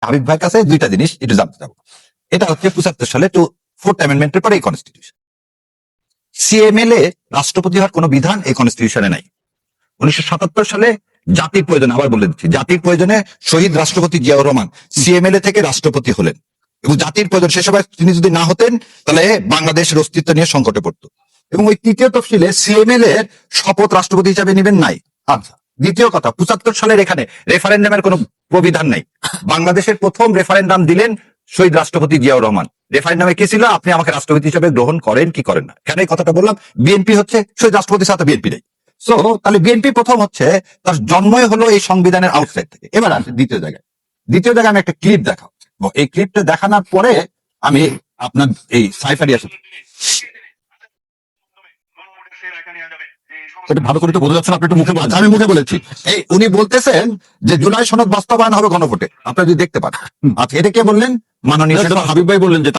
হাবিব ভাইয়ের কাছে দুইটা জিনিস একটু জানতে চাবো। এটা হচ্ছে 75 সালে টু 4th অ্যামেন্ডমেন্টের পরে এই কনস্টিটিউশন। সিএমএলএ রাষ্ট্রপতি হওয়ার কোনো বিধান এই কনস্টিটিউশনে নাই। 1977 সালে জাতির প্রয়োজনে, আবার বলে দিচ্ছি, জাতির প্রয়োজনে শহীদ রাষ্ট্রপতি জিয়াউর রহমান সিএমএলএ থেকে রাষ্ট্রপতি হলেন, এবং জাতির প্রয়োজন সে সময় তিনি যদি না হতেন তাহলে বাংলাদেশের অস্তিত্ব নিয়ে সংকটে পড়তো। এবং ওই তৃতীয় তফসিলে সিএমএলএ এর শপথ রাষ্ট্রপতি হিসাবে নেবেন নাই। আচ্ছা, দ্বিতীয় কথা, 75 সালের এখানে রেফারেন্ডামের কোনো প্রবিধান নাই। বাংলাদেশের প্রথম রেফারেন্ডাম দিলেন শহীদ রাষ্ট্রপতি জিয়াউর রহমান। রেফারেন্ডামে কি ছিল? আপনি আমাকে রাষ্ট্রপতি হিসেবে গ্রহণ করেন কি করেন না। কেন এই কথাটা বললাম? বিএনপি হচ্ছে শহীদ রাষ্ট্রপতির সাথে বিএনপি নেই। সো তাহলে বিএনপি প্রথম হচ্ছে তার জন্মই হলো এই সংবিধানের আউটসাইড থেকে। এবার আসে দ্বিতীয় জায়গায় আমি একটা ক্লিপ দেখাবো। এই ক্লিপটা দেখানোর পরে আমি আপনার এই সাইফারিয়া এটা ভালো করে তো বোঝা যাচ্ছে না, আপনি একটু মুখে বলছেন। আমি মুখে বলেছি। এই উনি বলতেছেন যে জুলাই সনদ বাস্তবায়ন হবে গণভোটে, আপনারা যদি দেখতে পান। আচ্ছা, এটা কে বললেন? মাননীয় হাবিব ভাই বললেন যে